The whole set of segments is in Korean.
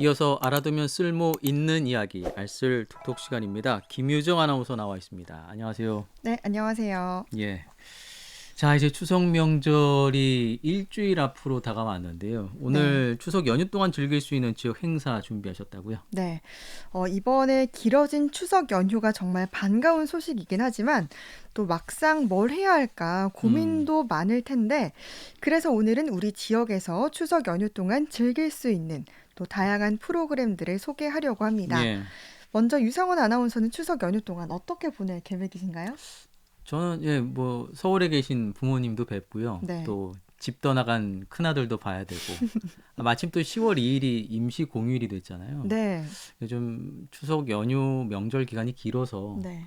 이어서 알아두면 쓸모 있는 이야기 알쓸 톡톡 시간입니다. 김유정 아나운서 나와 있습니다. 안녕하세요. 네, 안녕하세요. 예. 자, 이제 추석 명절이 일주일 앞으로 다가왔는데요. 네, 오늘 추석 연휴 동안 즐길 수 있는 지역 행사 준비하셨다고요? 네. 이번에 길어진 추석 연휴가 정말 반가운 소식이긴 하지만 또 막상 뭘 해야 할까 음, 고민도 많을 텐데 그래서 오늘은 우리 지역에서 추석 연휴 동안 즐길 수 있는 또 다양한 프로그램들을 소개하려고 합니다. 예. 먼저 유성원 아나운서는 추석 연휴 동안 어떻게 보낼 계획이신가요? 저는 뭐 서울에 계신 부모님도 뵙고요. 네. 또 집 떠나간 큰아들도 봐야 되고. 마침 또 10월 2일이 임시 공휴일이 됐잖아요. 네. 요즘 추석 연휴 명절 기간이 길어서 네.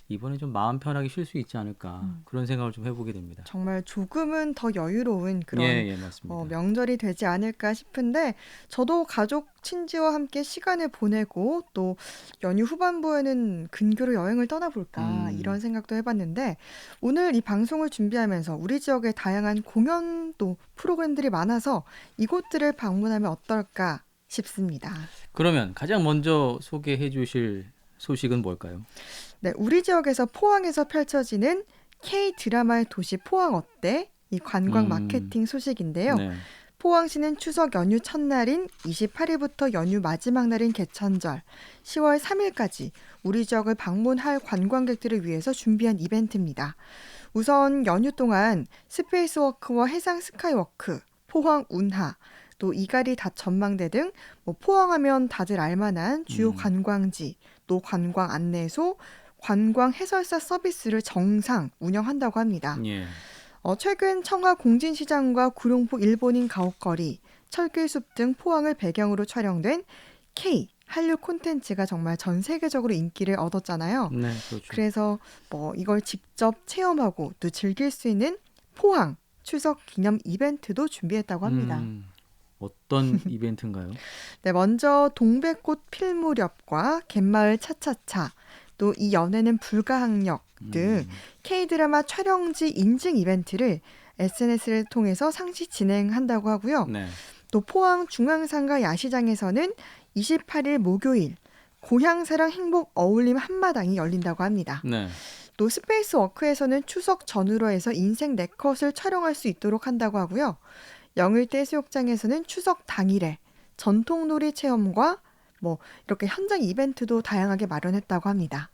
이번에 좀 마음 편하게 쉴 수 있지 않을까 음. 그런 생각을 좀 해보게 됩니다. 정말 조금은 더 여유로운 예, 그런 예, 맞습니다. 명절이 되지 않을까 싶은데 저도 가족 친지와 함께 시간을 보내고 또 연휴 후반부에는 근교로 여행을 떠나볼까 이런 음, 생각도 해봤는데 오늘 이 방송을 준비하면서 우리 지역의 다양한 공연도 프로그램들이 많아서 이곳들을 방문하면 어떨까 싶습니다. 그러면 가장 먼저 소개해 주실 소식은 뭘까요? 네, 우리 지역에서 포항에서 펼쳐지는 K-드라마의 도시 포항 어때? 이 관광 음, 마케팅 소식인데요. 네. 포항시는 추석 연휴 첫날인 28일부터 연휴 마지막 날인 개천절 10월 3일까지 우리 지역을 방문할 관광객들을 위해서 준비한 이벤트입니다. 우선 연휴 동안 스페이스워크와 해상 스카이워크, 포항 운하, 또 이가리 닷 전망대 등 포항하면 다들 알만한 주요 음, 관광지, 또 관광 안내소, 관광 해설사 서비스를 정상 운영한다고 합니다. 예. 최근 청하 공진시장과 구룡포 일본인 가옥거리, 철길숲 등 포항을 배경으로 촬영된 K 한류 콘텐츠가 정말 전 세계적으로 인기를 얻었잖아요. 네, 그렇죠. 그래서 이걸 직접 체험하고 또 즐길 수 있는 포항 추석 기념 이벤트도 준비했다고 합니다. 음, 어떤 이벤트인가요? 네, 먼저 동백꽃 필 무렵과 갯마을 차차차, 또 이 연애는 불가항력 등 음, K드라마 촬영지 인증 이벤트를 SNS를 통해서 상시 진행한다고 하고요. 네. 또 포항 중앙상가 야시장에서는 28일 목요일 고향사랑 행복 어울림 한마당이 열린다고 합니다. 네. 또 스페이스 워크에서는 추석 전후로 해서 인생 네컷을 촬영할 수 있도록 한다고 하고요. 영일대 해수욕장에서는 추석 당일에 전통놀이 체험과 이렇게 현장 이벤트도 다양하게 마련했다고 합니다.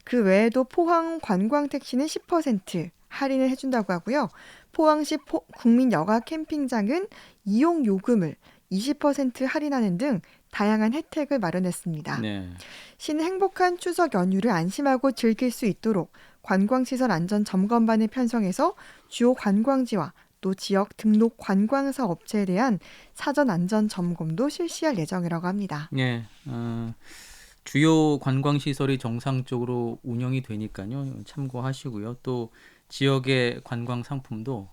그 외에도 포항 관광택시는 10% 할인을 해준다고 하고요. 포항시 국민 여가 캠핑장은 이용 요금을 20% 할인하는 등 다양한 혜택을 마련했습니다. 네. 시는 행복한 추석 연휴를 안심하고 즐길 수 있도록 관광시설 안전 점검반을 편성해서 주요 관광지와 또 지역 등록 관광사 업체에 대한 사전 안전 점검도 실시할 예정이라고 합니다. 예. 주요 관광 시설이 정상적으로 운영이 되니까요. 참고하시고요. 또 지역의 관광 상품도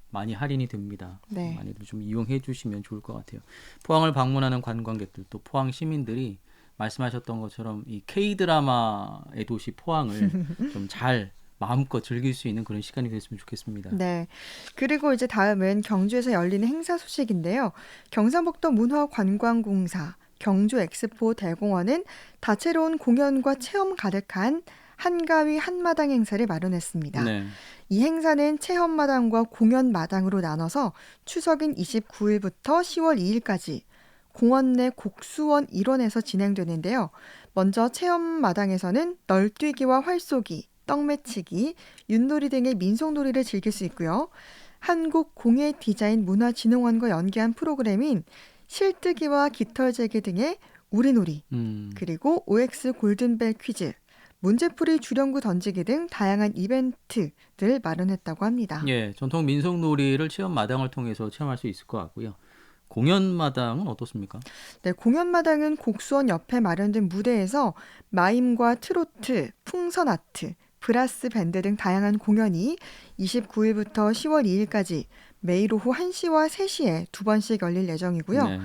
많이 할인이 됩니다. 네. 많이들 좀 이용해 주시면 좋을 것 같아요. 포항을 방문하는 관광객들 또 포항 시민들이 말씀하셨던 것처럼 이 K-드라마의 도시 포항을 좀 잘 마음껏 즐길 수 있는 그런 시간이 됐으면 좋겠습니다. 네. 그리고 이제 다음은 경주에서 열리는 행사 소식인데요. 경상북도 문화관광공사 경주 엑스포 대공원은 다채로운 공연과 체험 가득한 한가위 한마당 행사를 마련했습니다. 네. 이 행사는 체험마당과 공연마당으로 나눠서 추석인 29일부터 10월 2일까지 공원 내 곡수원 일원에서 진행되는데요. 먼저 체험마당에서는 널뛰기와 활쏘기, 떡매치기, 윷놀이 등의 민속놀이를 즐길 수 있고요. 한국공예디자인문화진흥원과 연계한 프로그램인 실뜨기와 깃털재기 등의 우리놀이, 음. 그리고 OX 골든벨 퀴즈, 문제풀이 주령구 던지기 등 다양한 이벤트들 마련했다고 합니다. 예, 전통 민속놀이를 체험 마당을 통해서 체험할 수 있을 것 같고요. 공연 마당은 어떻습니까? 네, 공연마당은 곡수원 옆에 마련된 무대에서 마임과 트로트, 풍선 아트, 브라스 밴드 등 다양한 공연이 29일부터 10월 2일까지 매일 오후 1시와 3시에 두 번씩 열릴 예정이고요. 네.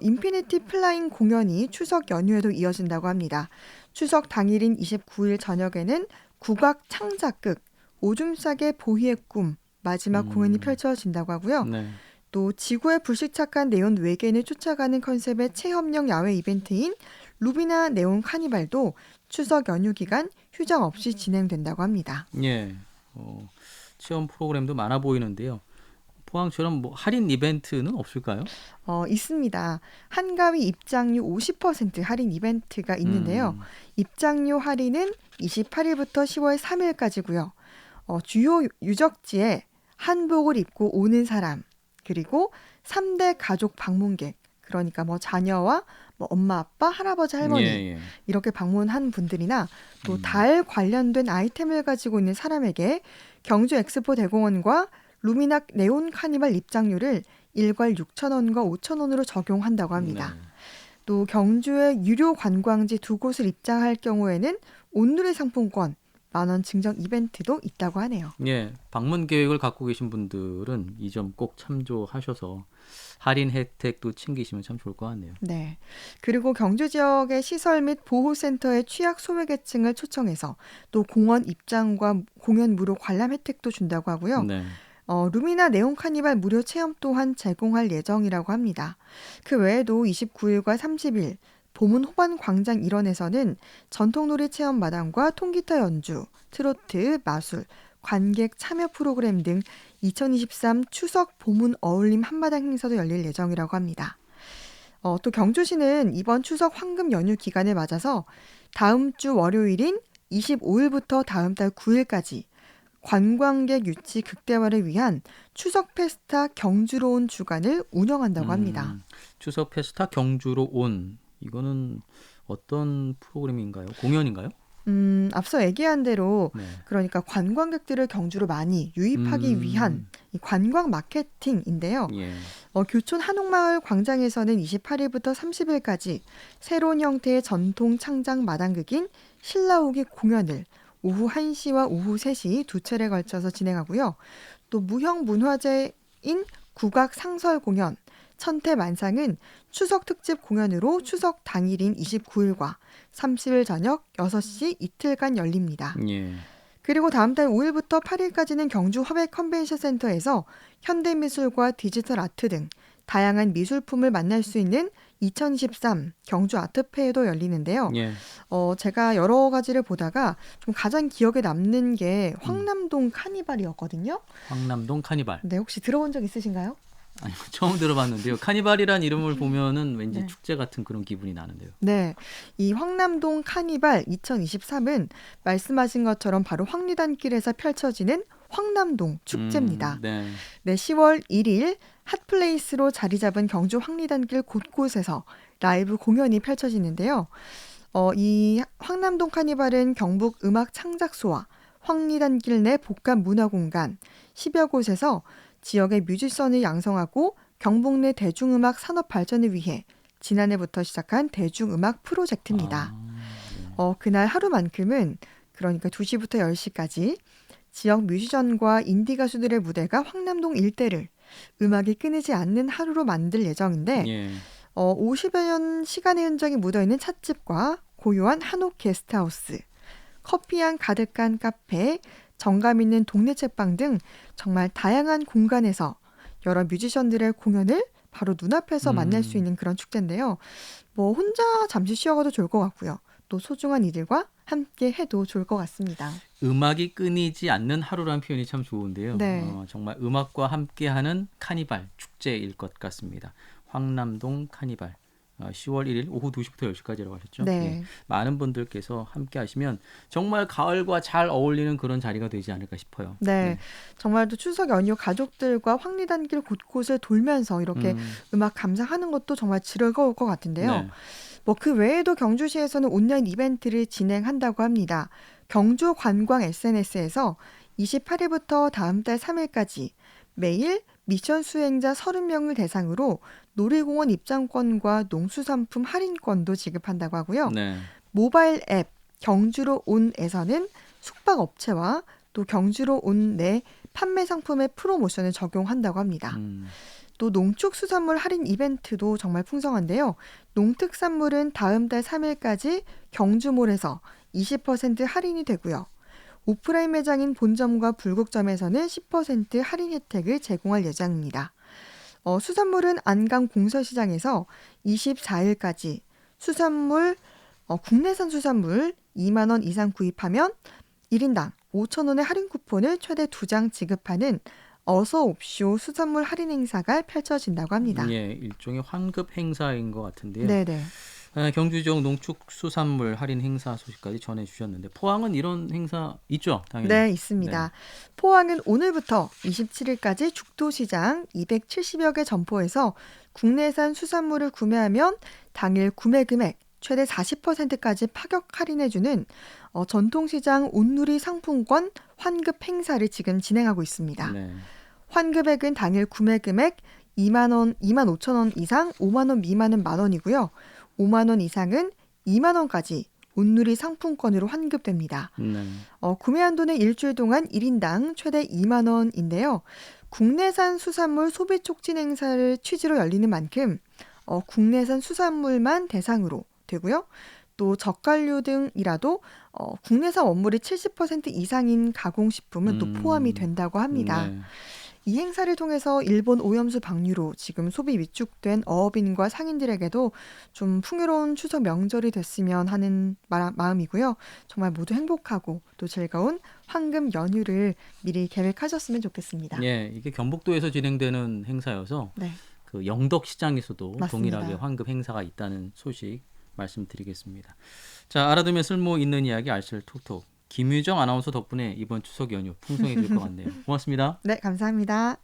인피니티 플라잉 공연이 추석 연휴에도 이어진다고 합니다. 추석 당일인 29일 저녁에는 국악 창작극 오줌 싸개 보희의 꿈 마지막 공연이 음, 펼쳐진다고 하고요. 네. 또 지구에 불식착한 네온 외계인을 쫓아가는 컨셉의 체험형 야외 이벤트인 루비나 네온 카니발도 추석 연휴 기간 휴장 없이 진행된다고 합니다. 예. 체험 프로그램도 많아 보이는데요. 포항처럼 뭐 할인 이벤트는 없을까요? 있습니다. 한가위 입장료 50% 할인 이벤트가 있는데요. 음, 입장료 할인은 28일부터 10월 3일까지고요. 주요 유적지에 한복을 입고 오는 사람, 그리고 3대 가족 방문객, 그러니까 뭐 자녀와 뭐 엄마, 아빠, 할아버지, 예, 할머니 예. 이렇게 방문한 분들이나 또 음, 달 관련된 아이템을 가지고 있는 사람에게 경주 엑스포 대공원과 루미낙 네온 카니발 입장료를 일괄 6,000원과 5,000원으로 적용한다고 네. 합니다. 또 경주의 유료 관광지 두 곳을 입장할 경우에는 온누리 상품권 10,000원 증정 이벤트도 있다고 하네요. 예, 방문 계획을 갖고 계신 분들은 이 점 꼭 참조하셔서 할인 혜택도 챙기시면 참 좋을 것 같네요. 네. 그리고 경주 지역의 시설 및 보호센터의 취약 소외계층을 초청해서 또 공원 입장과 공연 무료 관람 혜택도 준다고 하고요. 네. 루미나 네온 카니발 무료 체험 또한 제공할 예정이라고 합니다. 그 외에도 29일과 30일 보문 호반 광장 일원에서는 전통놀이 체험 마당과 통기타 연주, 트로트, 마술, 관객 참여 프로그램 등 2023 추석 보문 어울림 한마당 행사도 열릴 예정이라고 합니다. 또 경주시는 이번 추석 황금 연휴 기간을 맞아서 다음 주 월요일인 25일부터 다음 달 9일까지 관광객 유치 극대화를 위한 추석 페스타 경주로 온 주간을 운영한다고 합니다. 추석 페스타 경주로 온 이거는 어떤 프로그램인가요? 공연인가요? 앞서 얘기한 대로 네. 그러니까 관광객들을 경주로 많이 유입하기 위한 이 관광 마케팅인데요. 예. 교촌 한옥마을 광장에서는 28일부터 30일까지 새로운 형태의 전통 창작 마당극인 신라오기 공연을 오후 1시와 오후 3시 두 차례 걸쳐서 진행하고요. 또 무형 문화재인 국악 상설 공연 천태만상은 추석 특집 공연으로 추석 당일인 29일과 30일 저녁 6시 이틀간 열립니다. 예. 그리고 다음 달 5일부터 8일까지는 경주 화백 컨벤션 센터에서 현대미술과 디지털 아트 등 다양한 미술품을 만날 수 있는 2023 경주 아트페어도 열리는데요. 예. 제가 여러 가지를 보다가 좀 가장 기억에 남는 게 황남동 카니발이었거든요. 황남동 카니발. 네, 혹시 들어본 적 있으신가요? 아니, 처음 들어봤는데요. 카니발이란 이름을 보면은 왠지 네. 축제 같은 그런 기분이 나는데요. 네, 이 황남동 카니발 2023은 말씀하신 것처럼 바로 황리단길에서 펼쳐지는 황남동 축제입니다. 네. 네, 10월 1일 핫플레이스로 자리 잡은 경주 황리단길 곳곳에서 라이브 공연이 펼쳐지는데요. 이 황남동 카니발은 경북 음악 창작소와 황리단길 내 복합 문화공간 10여 곳에서 지역의 뮤지션을 양성하고 경북 내 대중음악 산업 발전을 위해 지난해부터 시작한 대중음악 프로젝트입니다. 네. 그날 하루만큼은 그러니까 2시부터 10시까지 지역 뮤지션과 인디 가수들의 무대가 황남동 일대를 음악이 끊이지 않는 하루로 만들 예정인데 예. 50여 년 시간의 흔적이 묻어있는 찻집과 고요한 한옥 게스트하우스, 커피향 가득한 카페, 정감 있는 동네 책방 등 정말 다양한 공간에서 여러 뮤지션들의 공연을 바로 눈앞에서 만날 수 있는 그런 축제인데요. 뭐 혼자 잠시 쉬어가도 좋을 것 같고요. 또 소중한 이들과 함께 해도 좋을 것 같습니다. 음악이 끊이지 않는 하루라는 표현이 참 좋은데요. 네. 정말 음악과 함께하는 카니발 축제일 것 같습니다. 황남동 카니발 10월 1일 오후 2시부터 10시까지라고 하셨죠? 네. 예. 많은 분들께서 함께 하시면 정말 가을과 잘 어울리는 그런 자리가 되지 않을까 싶어요. 네, 정말 또 추석 연휴 가족들과 황리단길 곳곳을 돌면서 이렇게 음악 감상하는 것도 정말 즐거울 것 같은데요. 네. 뭐 그 외에도 경주시에서는 온라인 이벤트를 진행한다고 합니다. 경주 관광 SNS에서 28일부터 다음 달 3일까지 매일 미션 수행자 30명을 대상으로 놀이공원 입장권과 농수산품 할인권도 지급한다고 하고요. 네. 모바일 앱 경주로 온에서는 숙박업체와 또 경주로 온 내 판매 상품의 프로모션을 적용한다고 합니다. 또 농축수산물 할인 이벤트도 정말 풍성한데요. 농특산물은 다음 달 3일까지 경주몰에서 20% 할인이 되고요. 오프라인 매장인 본점과 불국점에서는 10% 할인 혜택을 제공할 예정입니다. 수산물은 안강 공설시장에서 24일까지 수산물 국내산 수산물 2만 원 이상 구입하면 1인당 5천 원의 할인 쿠폰을 최대 2장 지급하는 어서 옵쇼 수산물 할인 행사가 펼쳐진다고 합니다. 예, 일종의 환급 행사인 것 같은데요. 네네. 경주 지역 농축수산물 할인 행사 소식까지 전해주셨는데 포항은 이런 행사 있죠, 당연히. 네, 있습니다. 포항은 오늘부터 27일까지 죽도시장 270여 개 점포에서 국내산 수산물을 구매하면 당일 구매 금액 최대 40%까지 파격 할인해주는 전통시장 온누리 상품권 환급 행사를 지금 진행하고 있습니다. 네. 환급액은 당일 구매 금액 2만 원, 2만 5천 원 이상, 5만 원 미만은 만 원이고요. 5만 원 이상은 2만 원까지 온누리 상품권으로 환급됩니다. 네. 구매 한도는 일주일 동안 1인당 최대 2만 원인데요. 국내산 수산물 소비 촉진 행사를 취지로 열리는 만큼 국내산 수산물만 대상으로 되고요. 또 젓갈류 등이라도 국내산 원물이 70% 이상인 가공식품은 또 포함이 된다고 합니다. 네. 이 행사를 통해서 일본 오염수 방류로 지금 소비 위축된 어업인과 상인들에게도 좀 풍요로운 추석 명절이 됐으면 하는 마음이고요. 정말 모두 행복하고 또 즐거운 황금 연휴를 미리 계획하셨으면 좋겠습니다. 예, 이게 경북도에서 진행되는 행사여서 네, 그 영덕 시장에서도 맞습니다. 동일하게 환급 행사가 있다는 소식 말씀드리겠습니다. 자, 알아두면 쓸모 있는 이야기 알쓸 톡톡. 김유정 아나운서 덕분에 이번 추석 연휴 풍성해질 것 같네요. 고맙습니다. 네, 감사합니다.